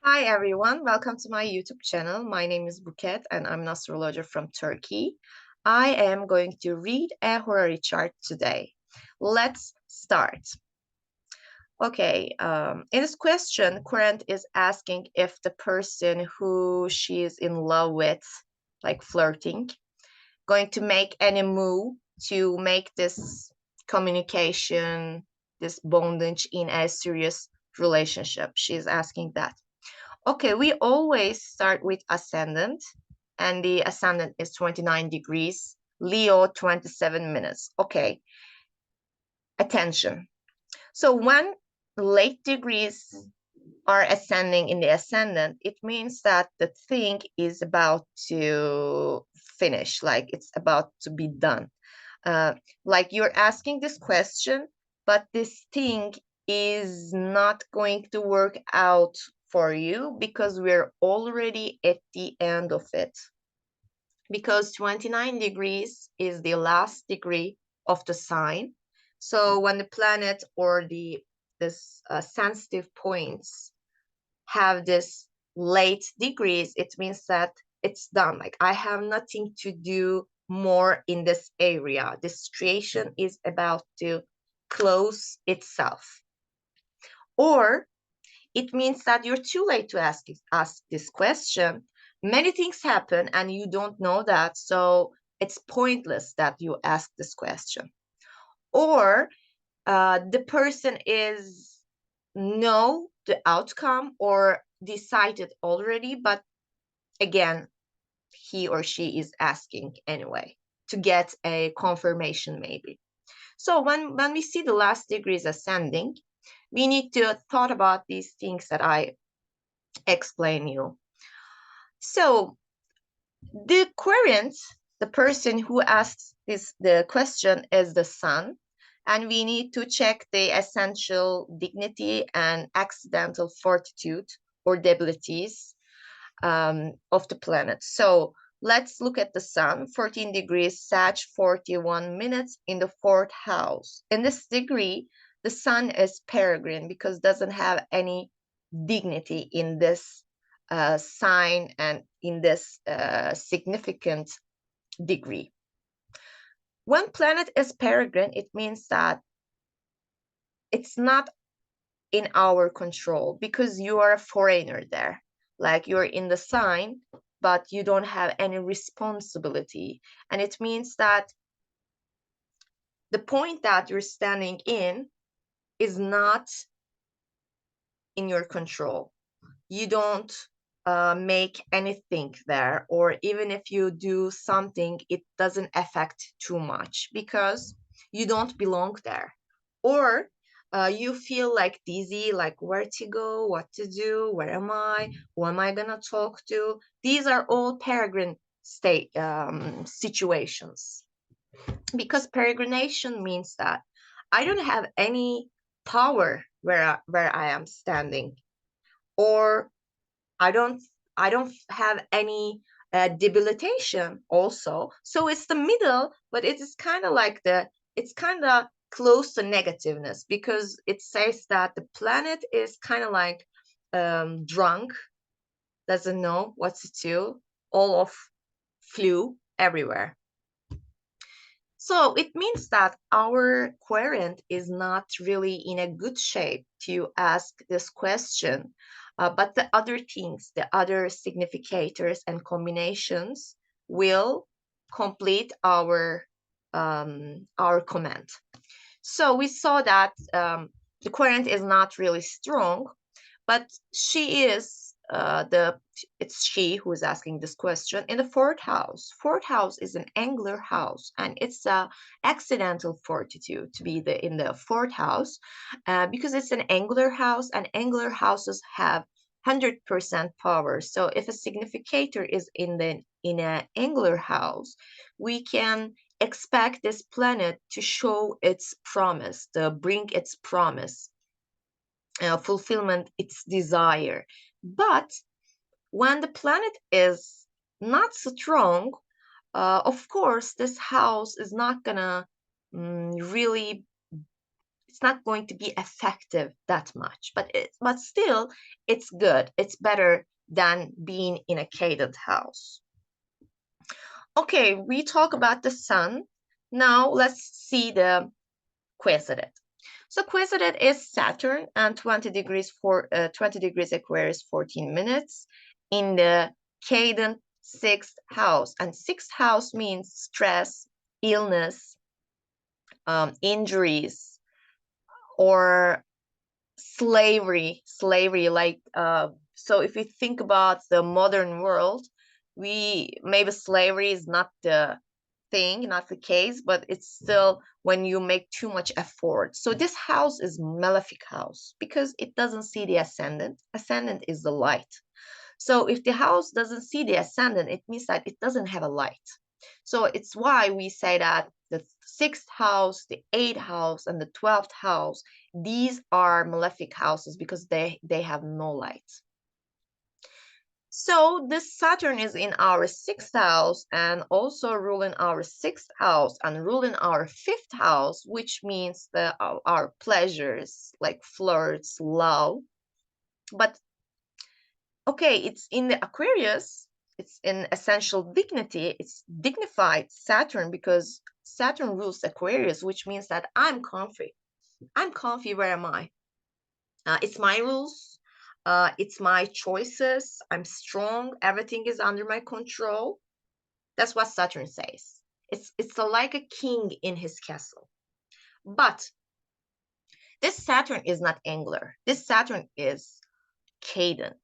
Hi everyone, welcome to my YouTube channel. My name is Buket and I'm an astrologer from Turkey. I am going to read a horary chart today. Let's start. Okay, in this question, Current is asking if the person who she is in love with, like flirting, going to make any move to make this communication, this bondage in a serious relationship. She's asking that. Okay, we always start with ascendant, and the ascendant is 29 degrees, Leo 27 minutes. Okay, attention. So when late degrees are ascending in the ascendant, it means that the thing is about to finish, like it's about to be done. Uh, like you're asking this question, but this thing is not going to work out for you because we're already at the end of it. Because 29 degrees is the last degree of the sign. So when the planet or this sensitive points have this late degrees, it means that it's done. Like I have nothing to do more in this area. The situation is about to close itself. Or it means that you're too late to ask this question. Many things happen and you don't know that. So it's pointless that you ask this question. Or the person is know the outcome or decided already, but again, he or she is asking anyway to get a confirmation maybe. So when we see the last degrees ascending, we need to thought about these things that I explain you. So the querent, the person who asks the question is the sun, and we need to check the essential dignity and accidental fortitude or debilities of the planet. So let's look at the sun, 14 degrees Sag, 41 minutes in the fourth house. In this degree, the sun is peregrine because doesn't have any dignity in this sign and in this significant degree. When planet is peregrine, it means that it's not in our control because you are a foreigner there. Like you're in the sign, but you don't have any responsibility. And it means that the point that you're standing in is not in your control. You don't make anything there, or even if you do something, it doesn't affect too much because you don't belong there. Or you feel like dizzy, like where to go, what to do, where am I, who am I gonna talk to? These are all peregrine state situations because peregrination means that I don't have any power where I am standing, or I don't I don't have any debilitation also. So it's the middle, but it is kind of like it's kind of close to negativeness because it says that the planet is kind of like drunk, doesn't know what to do, all of flu everywhere. So it means that our querent is not really in a good shape to ask this question, but the other things, the other significators and combinations will complete our comment. So we saw that the querent is not really strong, but she is it's she who is asking this question in the fourth house. Fourth house is an angular house, and it's a accidental fortitude to be in the fourth house because it's an angular house, and angular houses have 100% power. So if a significator is in an angular house, we can expect this planet to show its promise, to bring its promise, fulfillment, its desire. But when the planet is not strong, of course, this house is not gonna really, it's not going to be effective that much, but still it's good. It's better than being in a cadent house. Okay, we talk about the sun. Now let's see the quiescent. So quiescent is Saturn and 20 degrees Aquarius, 14 minutes in the cadent sixth house. And sixth house means stress, illness, injuries, or slavery. Like so if we think about the modern world, maybe slavery is not the thing, not the case, but it's still when you make too much effort. So this house is malefic house because it doesn't see the ascendant. Ascendant is the light. So if the house doesn't see the ascendant, it means that it doesn't have a light. So it's why we say that the sixth house, the eighth house, and the 12th house, these are malefic houses because they have no light. So this Saturn is in our sixth house and also ruling our sixth house and ruling our fifth house, which means our pleasures like flirts, love. But okay, it's in the Aquarius, it's in essential dignity, it's dignified Saturn because Saturn rules Aquarius, which means that I'm comfy. I'm comfy, where am I? It's my rules, it's my choices, I'm strong, everything is under my control. That's what Saturn says. It's like a king in his castle. But this Saturn is not angular. This Saturn is cadent.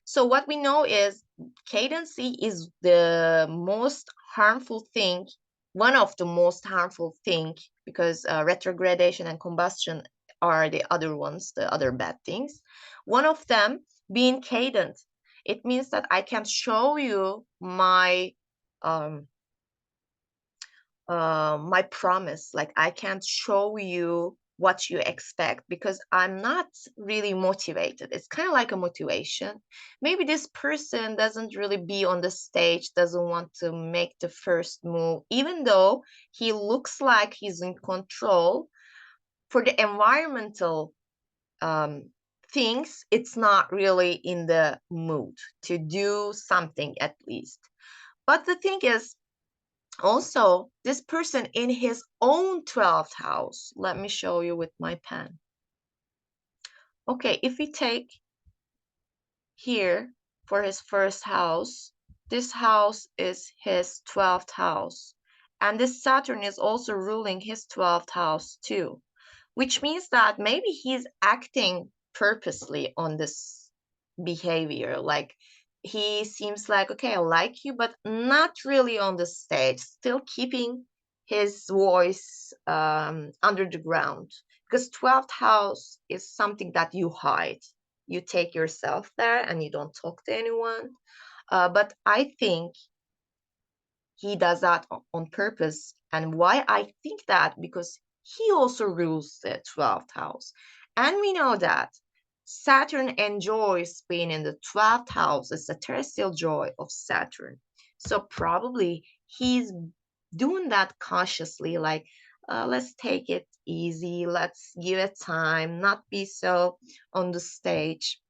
So what we know is cadency is the most harmful thing, one of the most harmful thing, because retrogradation and combustion are the other ones, the other bad things. One of them being cadent. It means that I can show you my my promise. Like I can't show you what you expect because I'm not really motivated. It's kind of like a motivation. Maybe this person doesn't really be on the stage, doesn't want to make the first move, even though he looks like he's in control. For the environmental things, it's not really in the mood to do something at least. But the thing is, also, this person in his own 12th house, let me show you with my pen. Okay, if we take here for his first house, this house is his 12th house. And this Saturn is also ruling his 12th house too, which means that maybe he's acting purposely on this behavior. Like he seems like, okay, I like you, but not really on the stage, still keeping his voice under the ground. Because 12th house is something that you hide. You take yourself there and you don't talk to anyone. But I think he does that on purpose. And why I think that? Because he also rules the 12th house. And we know that Saturn enjoys being in the 12th house. It's the terrestrial joy of Saturn. So probably he's doing that cautiously, like, let's take it easy. Let's give it time, not be so on the stage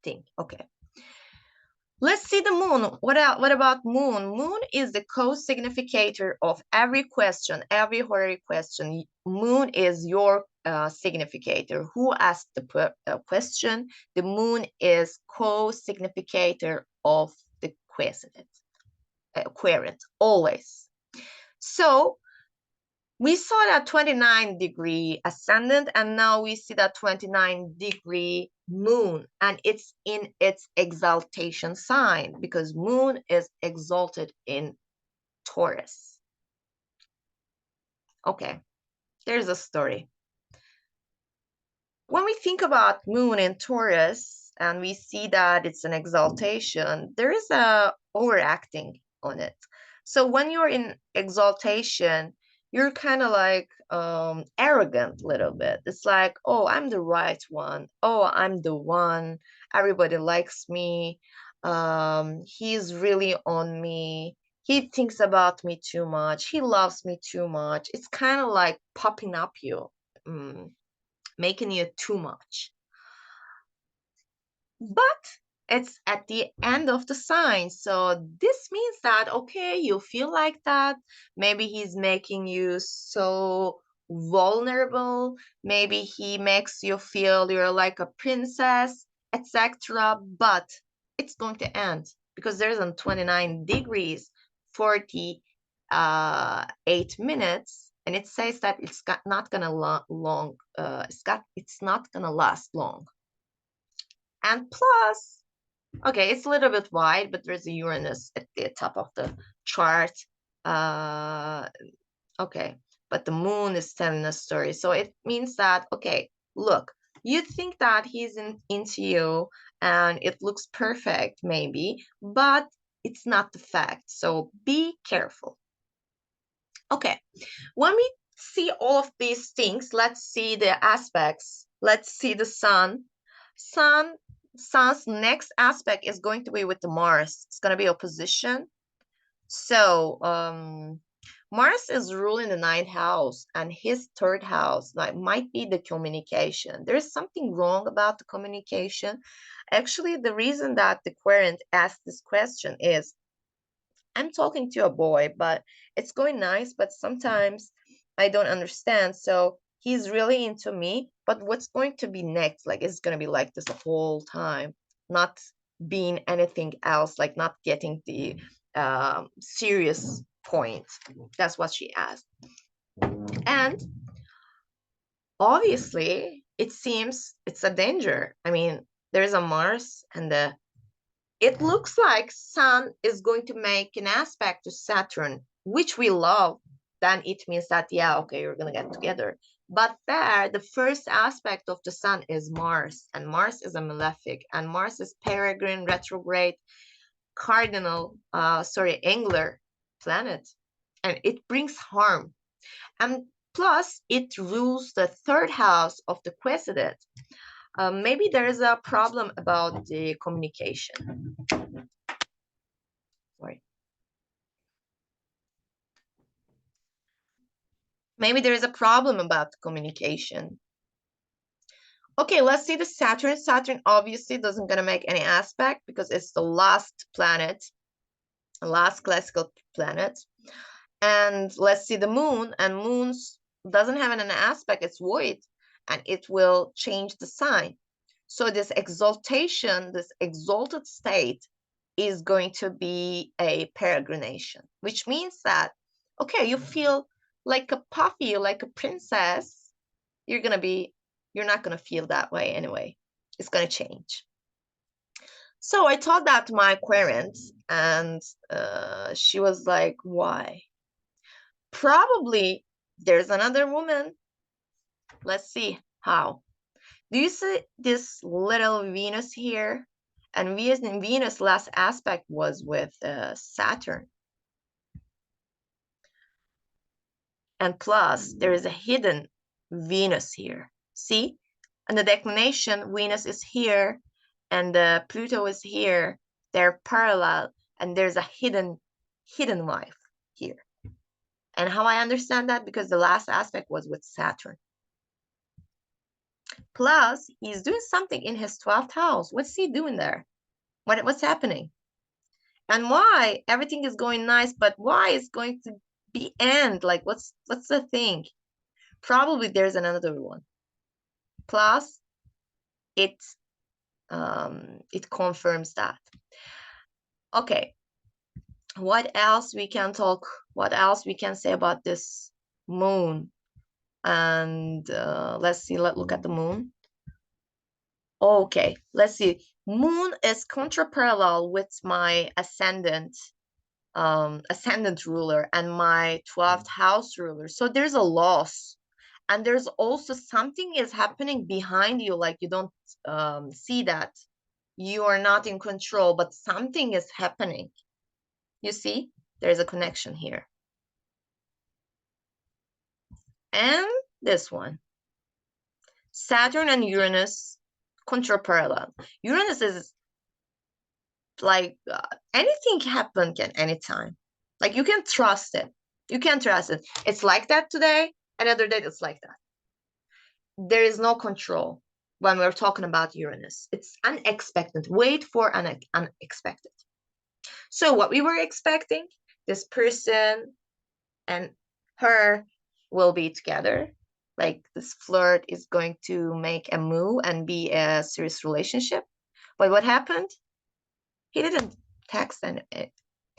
thing. Okay. Let's see the moon. What about moon? Moon is the co-significator of every question, every horary question. Moon is your significator. Who asked the question? The moon is co-significator of the querent, always. So we saw that 29-degree ascendant, and now we see that 29-degree moon, and it's in its exaltation sign because moon is exalted in Taurus. Okay, there's a story. When we think about moon in Taurus and we see that it's an exaltation, there is a overacting on it. So when you're in exaltation, you're kind of like arrogant a little bit. It's like, oh, I'm the right one. Oh, I'm the one. Everybody likes me. He's really on me. He thinks about me too much. He loves me too much. It's kind of like popping up you. making you too much. But it's at the end of the sign. So this means that, okay, you feel like that. Maybe he's making you so vulnerable. Maybe he makes you feel you're like a princess, etc. But it's going to end because there's on 29 degrees, 48 minutes. And it says that not gonna it's not gonna last long. And plus, okay, it's a little bit wide, but there's a Uranus at the top of the chart. Uh, okay, but the moon is telling a story. So it means that, okay, look, you think that he's into you and it looks perfect, maybe, but it's not the fact. So be careful. Okay, when we see all of these things, let's see the aspects. Let's see the sun. Sun's next aspect is going to be with the Mars. It's going to be opposition. So Mars is ruling the ninth house, and his third house might be the communication. There's something wrong about the communication. Actually, the reason that the querent asked this question is, I'm talking to a boy, but it's going nice, but sometimes I don't understand. So he's really into me, but what's going to be next? Like, it's going to be like this the whole time, not being anything else, like not getting the serious point. That's what she asked. And obviously, it seems it's a danger. I mean, there's a Mars and it looks like Sun is going to make an aspect to Saturn, which we love. Then it means that, yeah, okay, you're going to get together. But there, the first aspect of the Sun is Mars, and Mars is a malefic, and Mars is peregrine, retrograde, cardinal, angular planet, and it brings harm. And plus, it rules the third house of the Quiescent. Maybe there is a problem about the communication. Sorry. Maybe there is a problem about the communication. Okay, let's see the Saturn. Saturn obviously doesn't gonna make any aspect because it's the last planet, the last classical planet. And let's see the moon, and moons doesn't have an aspect, it's void, and it will change the sign. So this exaltation, this exalted state is going to be a peregrination, which means that, okay, you feel like a puppy, like a princess, you're not gonna feel that way anyway. It's gonna change. So I told that to my querent, and she was like, why? Probably there's another woman. Let's see how. Do you see this little Venus here? And Venus last aspect was with Saturn. And plus, there is a hidden Venus here. See? And the declination, Venus is here, and Pluto is here. They're parallel, and there's a hidden wife here. And how I understand that? Because the last aspect was with Saturn. Plus, he's doing something in his 12th house. What's he doing there? What's happening? And why everything is going nice, but why is going to be end? Like, what's the thing? Probably there's another one. Plus, it confirms that. Okay, what else we can talk? What else we can say about this moon? And let's see. Let's look at the moon. Okay, let's see. Moon is contra-parallel with my ascendant ruler and my 12th house ruler. So there's a loss. And there's also something is happening behind you, like you don't see that. You are not in control, but something is happening. You see, there's a connection here. And this one. Saturn and Uranus contra-parallel. Uranus is like anything happen can anytime. Like you can trust it. You can trust it. It's like that today. Another day it's like that. there is no control when we're talking about Uranus. It's unexpected. Wait for unexpected. So what we were expecting, this person and her will be together. Like this flirt is going to make a move and be a serious relationship. But what happened? He didn't text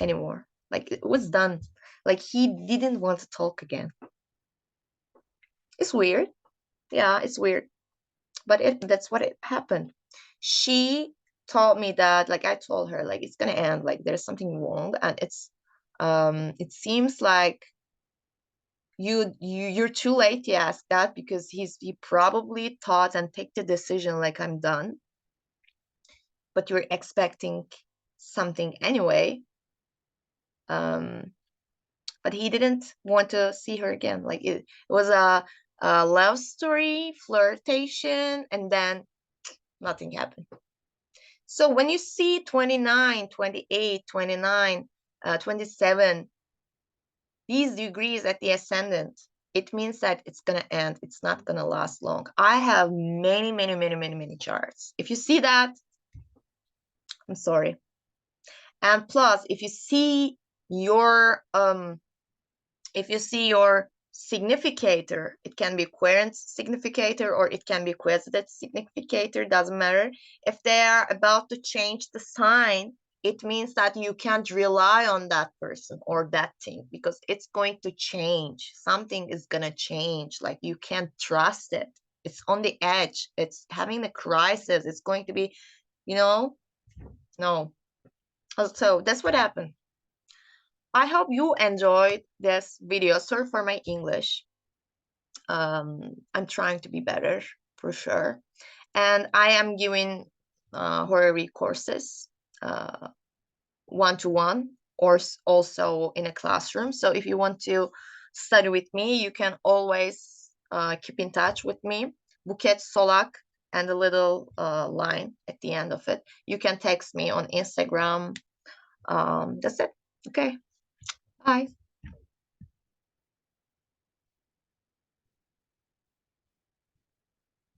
anymore. Like it was done. Like he didn't want to talk again. It's weird. Yeah, it's weird. But that's what it happened. She told me that, like I told her, like it's gonna end, like there's something wrong, and it seems like you're too late to ask that because he probably thought and take the decision like I'm done, but you're expecting something anyway. Um, but he didn't want to see her again. Like it was a love story, flirtation, and then nothing happened. So when you see 29, 28, 29, 27, these degrees at the ascendant, it means that it's going to end. It's not going to last long. I have many, many, many, many, many charts. If you see that, I'm sorry. And plus, if you see your significator, it can be querent significator or it can be quadrate significator, doesn't matter. If they are about to change the sign, it means that you can't rely on that person or that thing because it's going to change. Something is going to change. Like you can't trust it. It's on the edge. It's having a crisis. It's going to be, no. So that's what happened. I hope you enjoyed this video. Sorry for my English. I'm trying to be better for sure. And I am giving horary courses one-to-one or also in a classroom. So if you want to study with me, you can always keep in touch with me. Buket Solak and a little line at the end of it. You can text me on Instagram. That's it. Okay. Bye.